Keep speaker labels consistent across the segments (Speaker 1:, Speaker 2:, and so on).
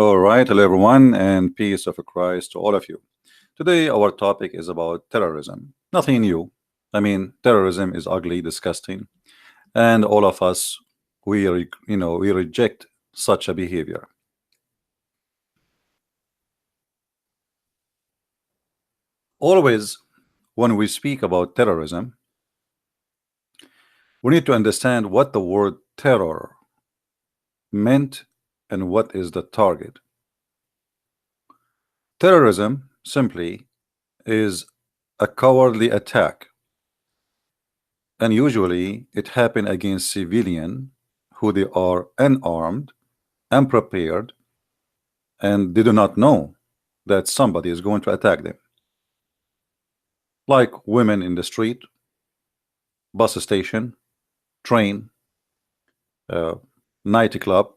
Speaker 1: All right, hello everyone, and peace of Christ to all of you. Today, our topic is about terrorism. Nothing new. I mean, terrorism is ugly, disgusting, and all of us, we reject such a behavior. Always, when we speak about terrorism, we need to understand what the word terror meant and what is the target. Terrorism simply is a cowardly attack, and usually it happen against civilian who they are unarmed, unprepared, and they do not know that somebody is going to attack them, like women in the street, bus station, train, uh, nightclub,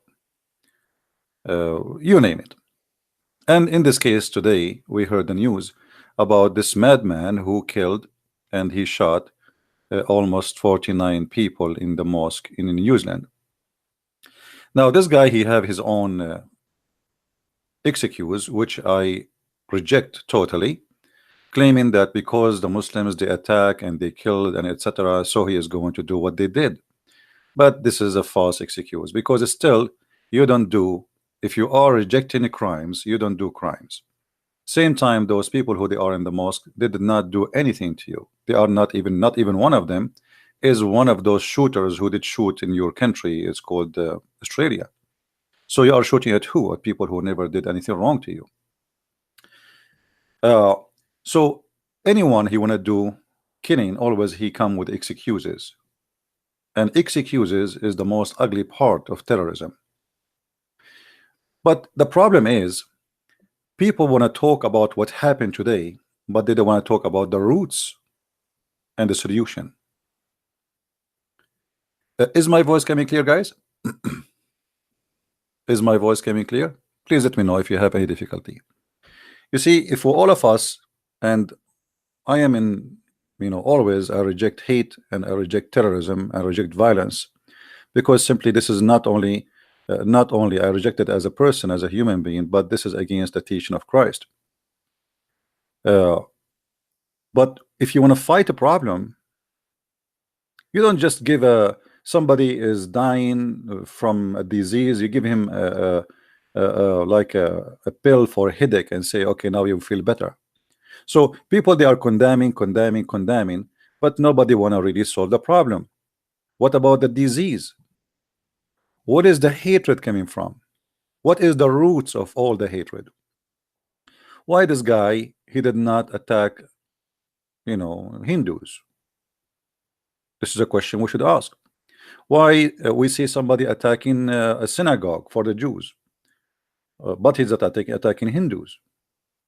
Speaker 1: you name it. And in this case today we heard the news about this madman who killed and he shot almost 49 people in the mosque in New Zealand. Now this guy, he have his own excuse, which I reject totally, claiming that because the Muslims they attack and they killed and etc., so he is going to do what they did. But this is a false excuse, because it's still, you don't do, if you are rejecting crimes, you don't do crimes. Same time, those people who they are in the mosque, they did not do anything to you. They are not even one of them is one of those shooters who did shoot in your country. It's called Australia. So you are shooting at who? At people who never did anything wrong to you. So anyone he wanna do killing, always he come with excuses, and excuses is the most ugly part of terrorism. But the problem is, people want to talk about what happened today, but they don't want to talk about the roots and the solution. Is my voice coming clear, guys? Is my voice coming clear? Please let me know if you have any difficulty. You see, if for all of us, and I am in, always I reject hate and I reject terrorism, I reject violence, because simply this is not only I reject it as a person, as a human being, but this is against the teaching of Christ. But if you want to fight a problem, you don't just give somebody is dying from a disease, you give him like a pill for a headache and say, okay, now you feel better. So people, they are condemning, but nobody want to really solve the problem. What about the disease? What is the hatred coming from? What is the roots of all the hatred? Why this guy, he did not attack Hindus? This is a question we should ask. Why we see somebody attacking a synagogue for the Jews, but he's attacking Hindus?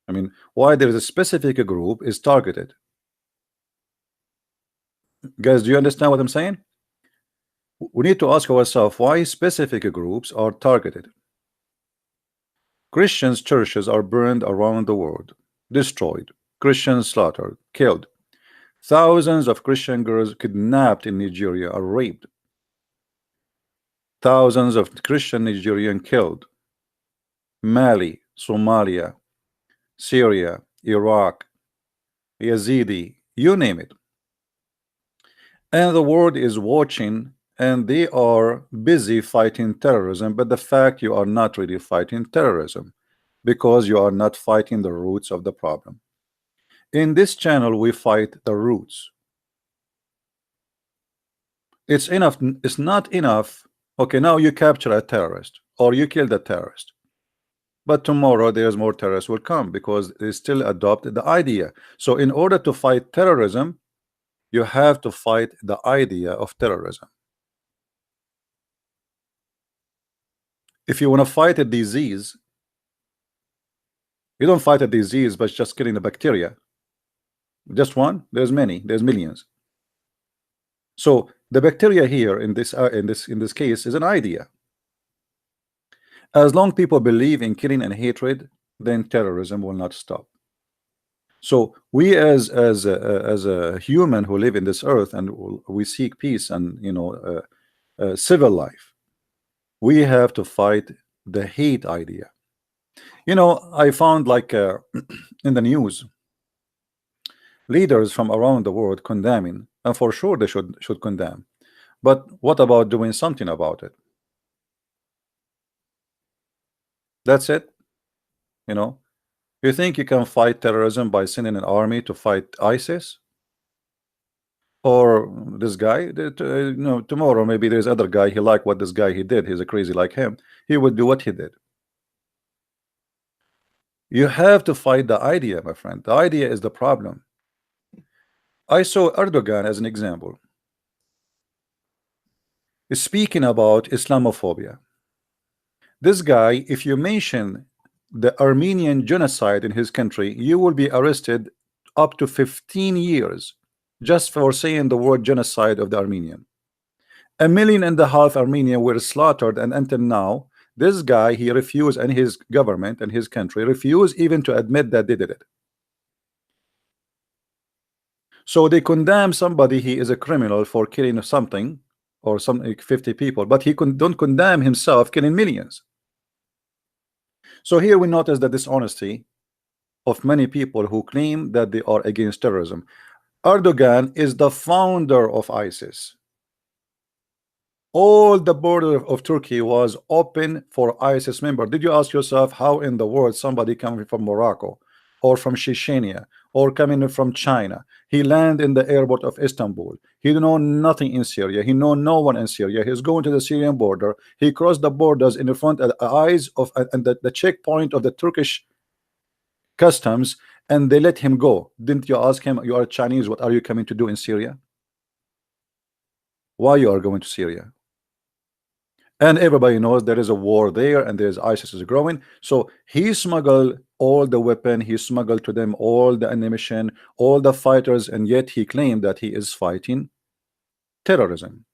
Speaker 1: I mean, why there is a specific group is targeted? Guys, do you understand what I'm saying? We need to ask ourselves why specific groups are targeted. Christians' churches are burned around the world, destroyed, Christians slaughtered, killed. Thousands of Christian girls kidnapped in Nigeria are raped. Thousands of Christian Nigerian killed. Mali, Somalia, Syria, Iraq, Yazidi, you name it. And the world is watching, and they are busy fighting terrorism. But the fact, you are not really fighting terrorism, because you are not fighting the roots of the problem. In this channel we fight the roots. It's enough, it's not enough. Okay, now you capture a terrorist or you kill the terrorist, but tomorrow there's more terrorists will come because they still adopt the idea. So in order to fight terrorism, you have to fight the idea of terrorism. If you want to fight a disease, you don't fight a disease by just killing the bacteria. Just one? There's many, there's millions. So the bacteria here in this case is an idea. As long people believe in killing and hatred, then terrorism will not stop. So we as a human who live in this earth and we seek peace and civil life, we have to fight the hate idea. I found like in the news, leaders from around the world condemning, and for sure they should condemn. But what about doing something about it? That's it. You know, you think you can fight terrorism by sending an army to fight ISIS? Or this guy that tomorrow maybe there's other guy he like what this guy he did, he's a crazy like him, he would do what he did. You have to fight the idea, my friend. The idea is the problem. I saw Erdogan as an example, speaking about Islamophobia. This guy, if you mention the Armenian genocide in his country, you will be arrested up to 15 years just for saying the word genocide of the Armenian. 1.5 million Armenians were slaughtered, and until now, this guy he refused, and his government and his country refused even to admit that they did it. So they condemn somebody he is a criminal for killing something or some 50 people, but he don't condemn himself killing millions. So here we notice the dishonesty of many people who claim that they are against terrorism. Erdogan is the founder of ISIS. All the border of Turkey was open for ISIS member. Did you ask yourself how in the world somebody coming from Morocco or from Chechnya or coming from China, he land in the airport of Istanbul, he know nothing in Syria, he know no one in Syria, he's going to the Syrian border, he crossed the borders in the front of the eyes of and the checkpoint of the Turkish customs, and they let him go. Didn't you ask him, you are Chinese, what are you coming to do in Syria? Why you are going to Syria? And everybody knows there is a war there, and there's ISIS is growing. So he smuggled all the weapon, he smuggled to them all the ammunition, all the fighters, and yet he claimed that he is fighting terrorism,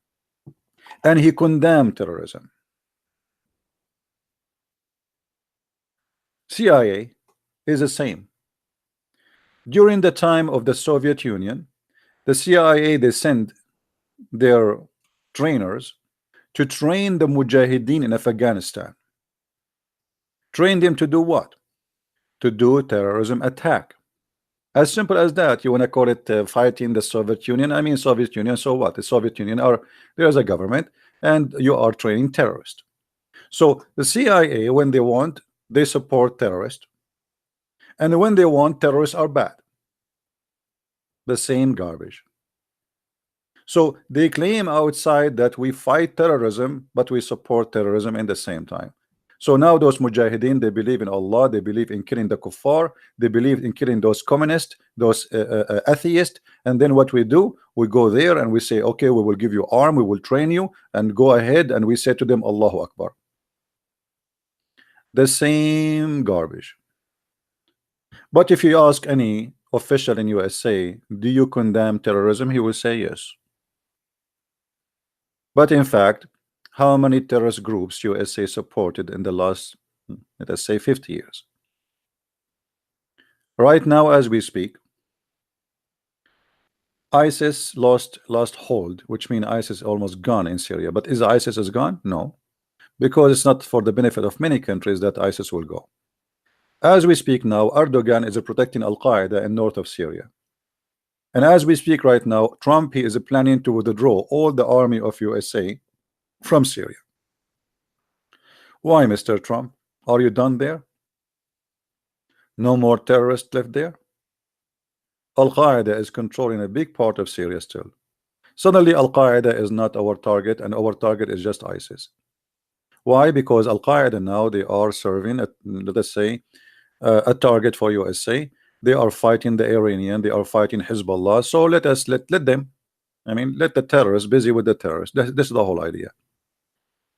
Speaker 1: and he condemned terrorism. CIA is the same. During the time of the Soviet Union, the CIA, they send their trainers to train the Mujahideen in Afghanistan. Train them to do what? To do terrorism attack. As simple as that. You want to call it fighting the Soviet Union? I mean, Soviet Union, so what? The Soviet Union are, there's a government, and you are training terrorists. So the CIA, when they want, they support terrorists, and when they want, terrorists are bad. The same garbage. So they claim outside that we fight terrorism, but we support terrorism in the same time. So now those mujahideen, they believe in Allah, they believe in killing the kuffar, they believe in killing those communists, those atheists, and then what we do, we go there and we say, okay, we will give you arm, we will train you, and go ahead, and we say to them, Allahu Akbar. The same garbage. But if you ask any official in USA, do you condemn terrorism? He will say yes. But in fact, how many terrorist groups USA supported in the last, let us say, 50 years? Right now, as we speak, ISIS lost hold, which means ISIS is almost gone in Syria. But is ISIS is gone? No, because it's not for the benefit of many countries that ISIS will go. As we speak now, Erdogan is protecting Al-Qaeda in north of Syria. And as we speak right now, Trump, he is planning to withdraw all the army of USA from Syria. Why, Mr. Trump? Are you done there? No more terrorists left there? Al-Qaeda is controlling a big part of Syria still. Suddenly, Al-Qaeda is not our target, and our target is just ISIS. Why? Because Al-Qaeda now, they are serving, let us say, a target for USA. They are fighting the Iranian, they are fighting Hezbollah. So let them, I mean, let the terrorists busy with the terrorists. This is the whole idea.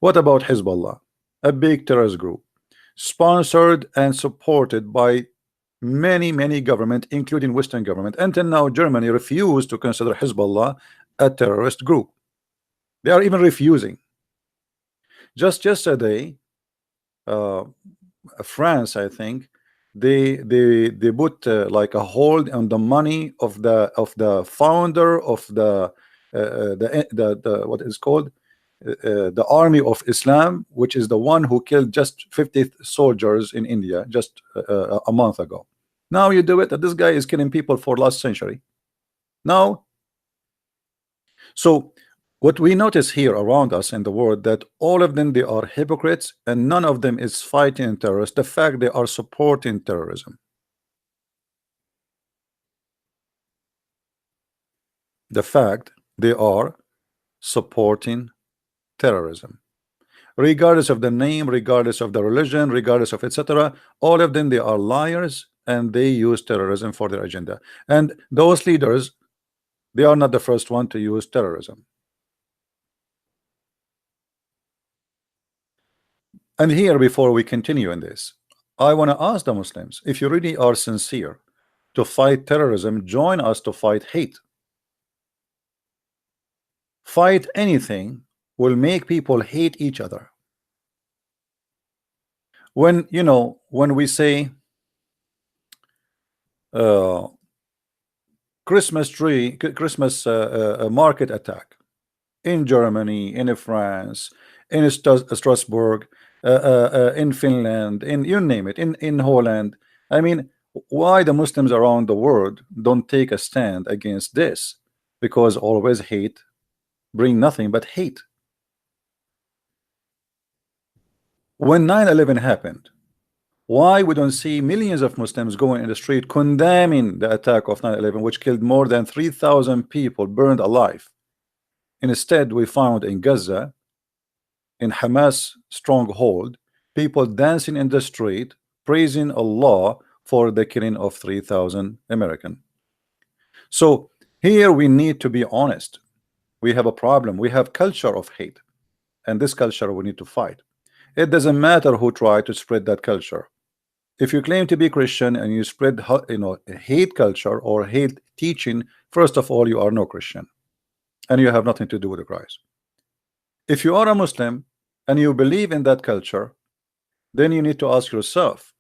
Speaker 1: What about Hezbollah? A big terrorist group, sponsored and supported by many governments, including Western government. Until now, Germany refused to consider Hezbollah a terrorist group. They are even refusing. Just yesterday, France, I think, they put like a hold on the money of the founder of the what is called the army of Islam, which is the one who killed just 50 soldiers in India just a month ago. Now you do it, that this guy is killing people for last century. Now, so what we notice here around us in the world, that all of them, they are hypocrites, and none of them is fighting terrorists. The fact they are supporting terrorism. The fact they are supporting terrorism, regardless of the name, regardless of the religion, regardless of etc. All of them, they are liars, and they use terrorism for their agenda. And those leaders, they are not the first one to use terrorism. And here, before we continue in this, I want to ask the Muslims, if you really are sincere to fight terrorism, join us to fight hate. Fight anything will make people hate each other. When when we say Christmas market attack in Germany, in France, in Strasbourg, in Finland, in you name it, in Holland. I mean, why the Muslims around the world don't take a stand against this? Because always hate bring nothing but hate. When 9/11 happened, why we don't see millions of Muslims going in the street condemning the attack of 9/11, which killed more than 3,000 people, burned alive? Instead, we found in Gaza, in Hamas stronghold, people dancing in the street, praising Allah for the killing of 3,000 Americans. So here we need to be honest. We have a problem. We have culture of hate, and this culture we need to fight. It doesn't matter who tried to spread that culture. If you claim to be Christian and you spread hate culture or hate teaching, first of all, you are no Christian, and you have nothing to do with Christ. If you are a Muslim and you believe in that culture, then you need to ask yourself,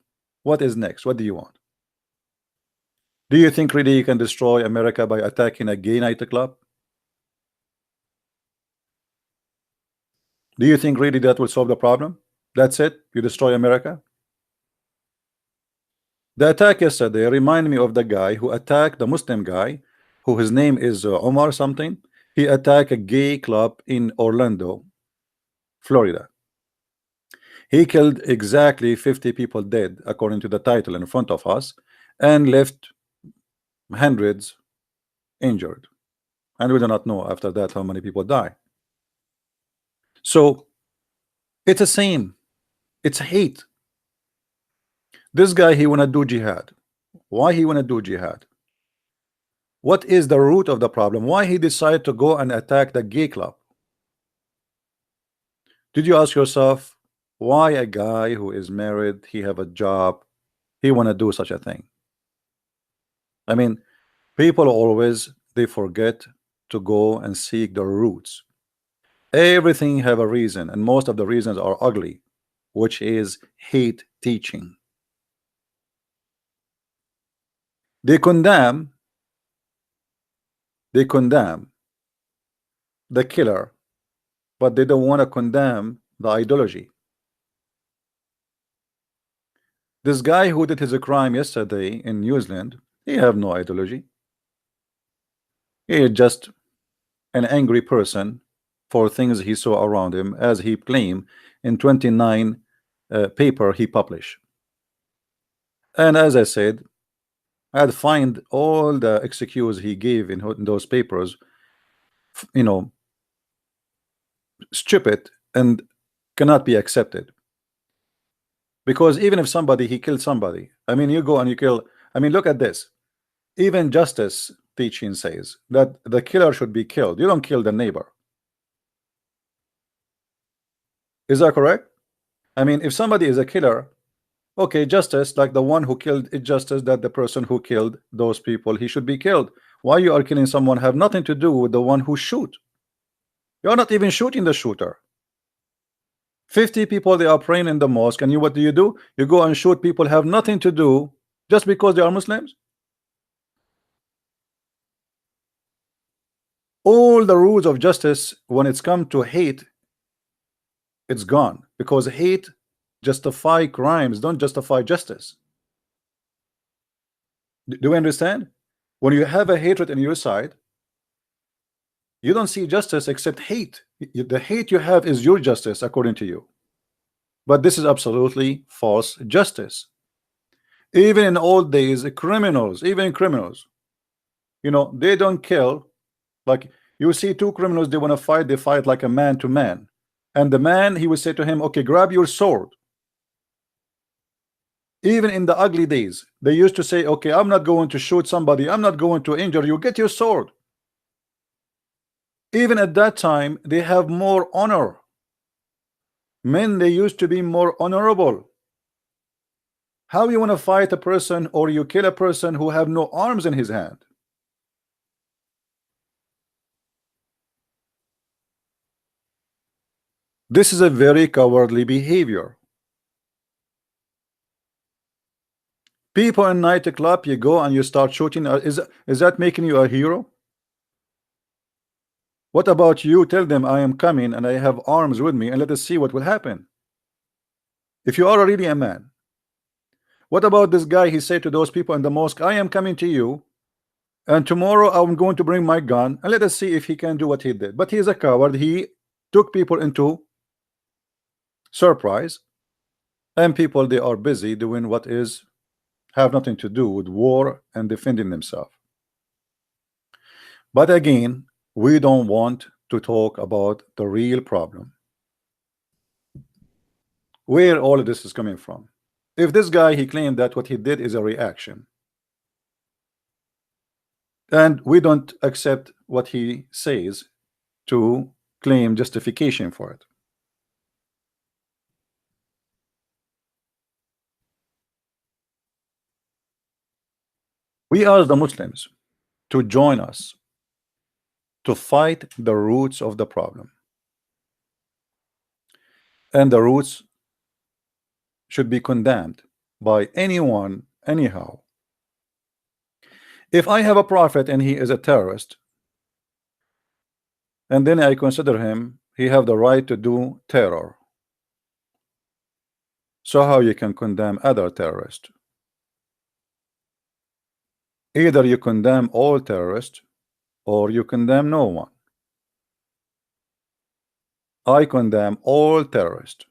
Speaker 1: what is next? What do you want? Do you think really you can destroy America by attacking a gay nightclub? Do you think really that will solve the problem? That's it? You destroy America? The attack yesterday reminded me of the guy who attacked the Muslim guy, who his name is Omar something. He attacked a gay club in Orlando, Florida. He killed exactly 50 people dead, according to the title in front of us, and left hundreds injured. And we do not know after that how many people die. So it's the same. It's hate. This guy, he wanna do jihad. Why he wanna do jihad? What is the root of the problem? Why he decided to go and attack the gay club? Did you ask yourself why a guy who is married, he have a job, he wanna do such a thing? I mean, people always, they forget to go and seek the roots. Everything have a reason, and most of the reasons are ugly, which is hate teaching. They condemn the killer, but they don't want to condemn the ideology. This guy who did his crime yesterday in New Zealand, he have no ideology. He is just an angry person for things he saw around him, as he claimed in 29 paper he published. And as I said, I'd find all the excuses he gave in those papers, stupid and cannot be accepted. Because even if somebody, he killed somebody, I mean, you go and you kill, I mean, look at this. Even justice teaching says that the killer should be killed. You don't kill the neighbor. Is that correct? I mean, if somebody is a killer, okay, justice, like the one who killed, it's justice that the person who killed those people, he should be killed. Why you are killing someone have nothing to do with the one who shoot. You're not even shooting the shooter. 50 people, they are praying in the mosque, and what do? You go and shoot people have nothing to do just because they are Muslims. All the rules of justice, when it's come to hate, It's gone because hate justify crimes, don't justify justice. Do you understand? When you have a hatred in your side, you don't see justice except hate. The hate you have is your justice according to you. But this is absolutely false justice. Even in old days, criminals, even criminals, they don't kill. Like, you see two criminals, they want to fight, they fight like a man to man. And the man, he would say to him, okay, grab your sword. Even in the ugly days, they used to say, okay, I'm not going to shoot somebody, I'm not going to injure you, get your sword. Even at that time, they have more honor. Men, they used to be more honorable. How you want to fight a person or you kill a person who have no arms in his hand? This is a very cowardly behavior. People in nightclub, you go and you start shooting. Is that making you a hero? What about you? Tell them I am coming and I have arms with me, and let us see what will happen. If you are really a man. What about this guy? He said to those people in the mosque, I am coming to you, and tomorrow I'm going to bring my gun, and let us see if he can do what he did. But he is a coward. He took people into surprise, and people, they are busy doing what is have nothing to do with war and defending themselves. But again, we don't want to talk about the real problem, where all of this is coming from. If this guy, he claimed that what he did is a reaction, and we don't accept what he says to claim justification for it. We ask the Muslims to join us to fight the roots of the problem, and the roots should be condemned by anyone anyhow. If I have a prophet and he is a terrorist, and then I consider him, he have the right to do terror, so how you can condemn other terrorists? Either you condemn all terrorists or you condemn no one. I condemn all terrorists,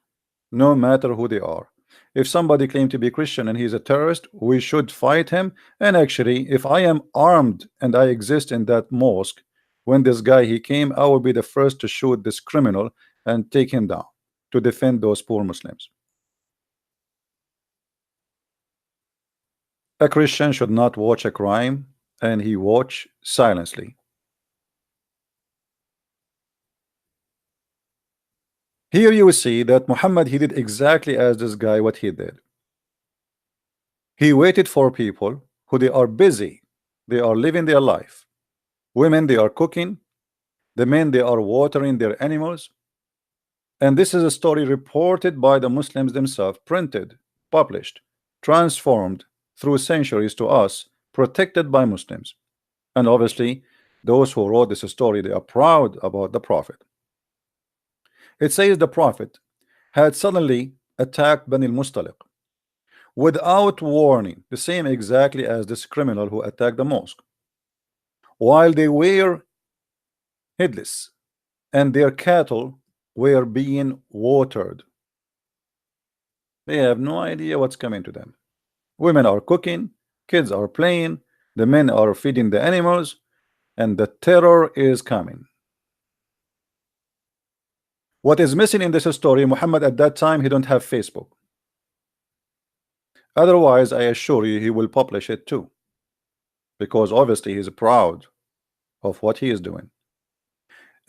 Speaker 1: no matter who they are. If somebody claims to be Christian and he's a terrorist, we should fight him. And actually, if I am armed and I exist in that mosque, when this guy he came, I will be the first to shoot this criminal and take him down to defend those poor Muslims. A Christian should not watch a crime and he watch silently. Here you will see that Muhammad, he did exactly as this guy what he did. He waited for people who they are busy, they are living their life. Women, they are cooking. The men, they are watering their animals. And this is a story reported by the Muslims themselves, printed, published, transformed through centuries to us, protected by Muslims. And obviously, those who wrote this story, they are proud about the Prophet. It says the Prophet had suddenly attacked Bani al-Mustaliq without warning, the same exactly as this criminal who attacked the mosque, while they were headless and their cattle were being watered. They have no idea what's coming to them. Women are cooking, kids are playing, the men are feeding the animals, and the terror is coming. What is missing in this story, Muhammad at that time, he don't have Facebook. Otherwise, I assure you, he will publish it too, because obviously he's proud of what he is doing.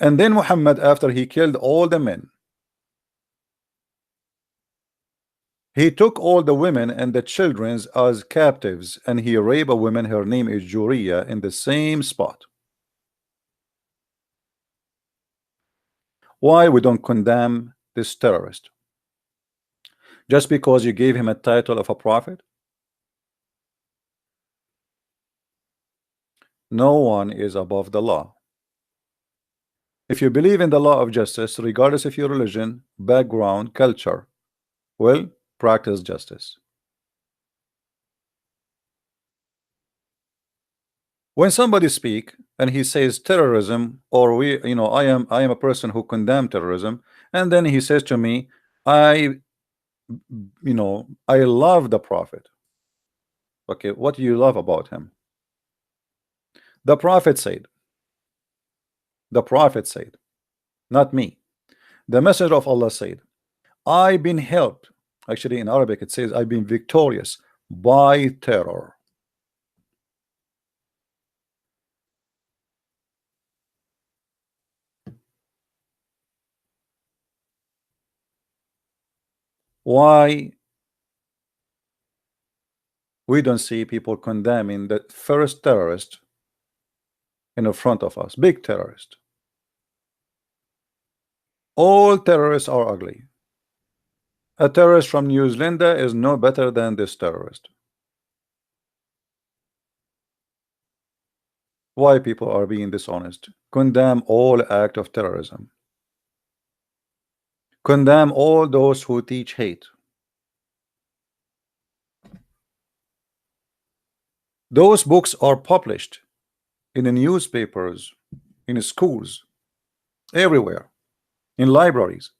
Speaker 1: And then Muhammad, after he killed all the men, he took all the women and the children as captives, and he raped a woman, her name is Juriya, in the same spot. Why we don't condemn this terrorist? Just because you gave him a title of a prophet? No one is above the law. If you believe in the law of justice, regardless of your religion, background, culture, well, practice justice. When somebody speak and he says terrorism, or I am a person who condemn terrorism, and then he says to me, I love the prophet. Okay, what do you love about him? The prophet said, the prophet said, not me. The messenger of Allah said, I've been helped. Actually, in Arabic, it says, I've been victorious by terror. Why we don't see people condemning the first terrorist in front of us? Big terrorist. All terrorists are ugly. A terrorist from New Zealand is no better than this terrorist. Why people are being dishonest? Condemn all act of terrorism. Condemn all those who teach hate. Those books are published in the newspapers, in schools, everywhere, in libraries.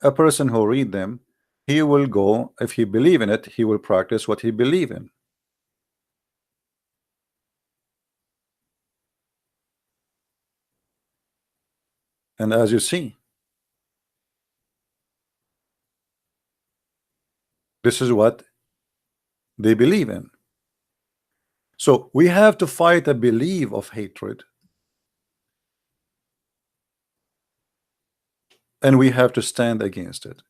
Speaker 1: A person who read them, he will go, if he believe in it, he will practice what he believe in. And as you see, this is what they believe in. So we have to fight a belief of hatred, and we have to stand against it.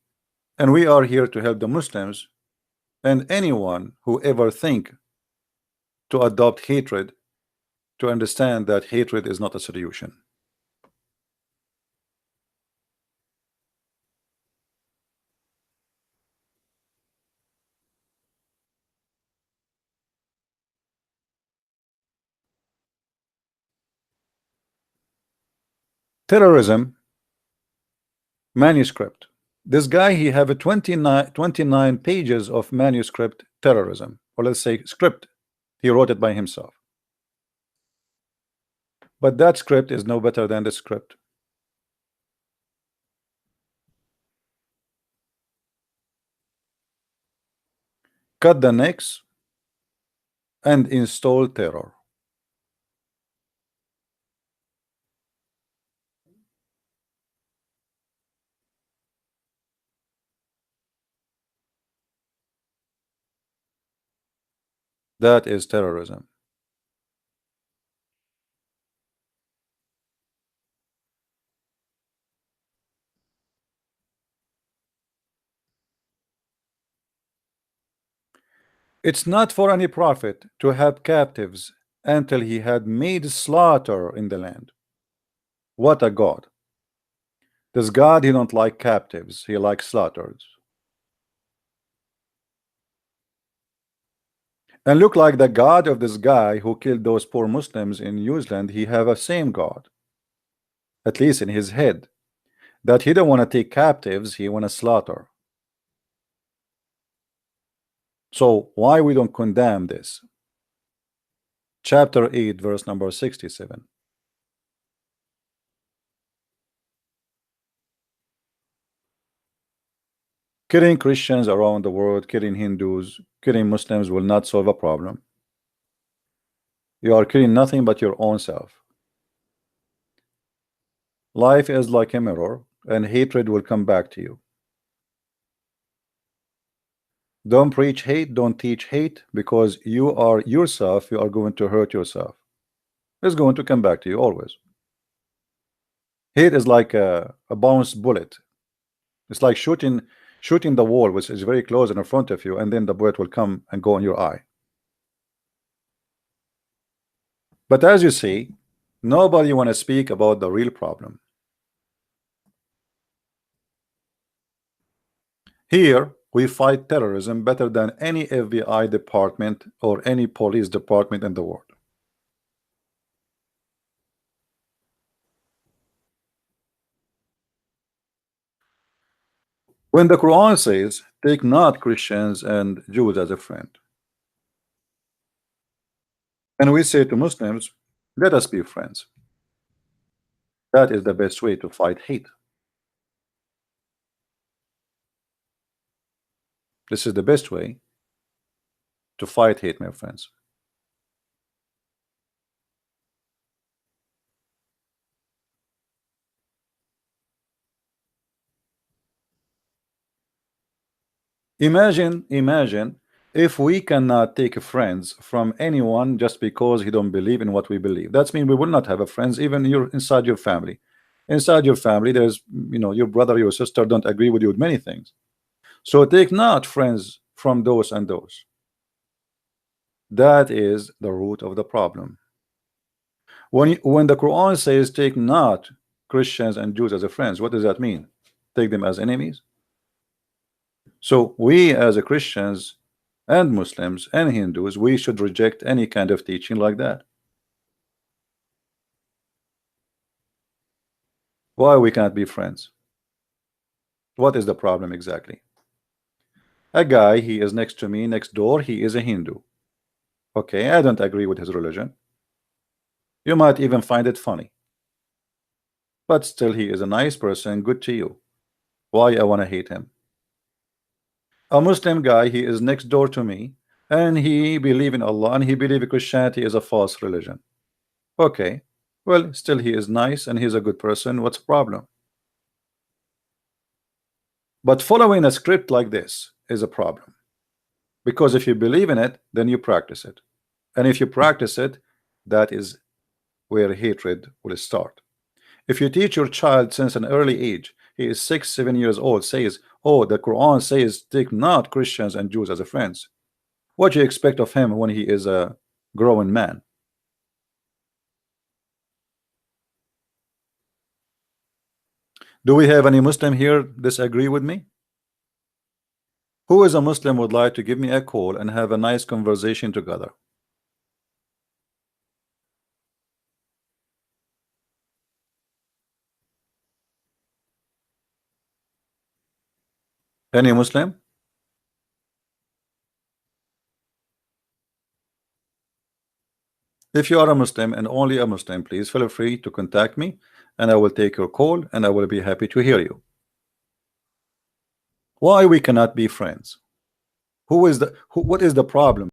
Speaker 1: And we are here to help the Muslims and anyone who ever think to adopt hatred, to understand that hatred is not a solution. Terrorism manuscript. This guy, he have a 29 pages of manuscript terrorism, or let's say script. He wrote it by himself. But that script is no better than the script. Cut the necks and install terror. That is terrorism. It's not for any prophet to have captives until he had made slaughter in the land. What a God. This God, he don't like captives, he likes slaughters. And look like the God of this guy who killed those poor Muslims in New Zealand, he have a same God, at least in his head, that he don't want to take captives, he want to slaughter. So why we don't condemn this? Chapter 8, verse number 67. Killing Christians around the world, killing Hindus, killing Muslims will not solve a problem. You are killing nothing but your own self. Life is like a mirror, and hatred will come back to you. Don't preach hate, don't teach hate, because you are yourself, you are going to hurt yourself. It's going to come back to you always. Hate is like a bounced bullet. It's like shooting the wall, which is very close in front of you, and then the bullet will come and go in your eye. But as you see, nobody want to speak about the real problem. Here we fight terrorism better than any FBI department or any police department in the world. When the Quran says, take not Christians and Jews as a friend, and we say to Muslims, let us be friends, that is the best way to fight hate. This is the best way to fight hate, my friends. Imagine if we cannot take friends from anyone just because he don't believe in what we believe. That's mean we will not have a friends even inside your family. Inside your family, there's your brother, your sister don't agree with you with many things. So take not friends from those and those. That is the root of the problem. When the Quran says take not Christians and Jews as a friends, what does that mean? Take them as enemies? So we as a Christians and Muslims and Hindus, we should reject any kind of teaching like that. Why we can't be friends? What is the problem exactly? A guy, he is next to me, next door, he is a Hindu. Okay, I don't agree with his religion. You might even find it funny. But still he is a nice person, good to you. Why I want to hate him? A Muslim guy, he is next door to me, and he believe in Allah, and he believe Christianity is a false religion. Okay, well, still he is nice and he's a good person. What's the problem? But following a script like this is a problem, because if you believe in it, then you practice it, and if you practice it, that is where hatred will start. If you teach your child since an early age, he is 6, 7 years old, says, oh, the Quran says take not Christians and Jews as a friends, what do you expect of him when he is a growing man? Do we have any Muslim here disagree with me? Who is a Muslim would like to give me a call and have a nice conversation together? Any Muslim? If you are a Muslim and only a Muslim, please feel free to contact me and I will take your call and I will be happy to hear you. Why we cannot be friends? What is the problem?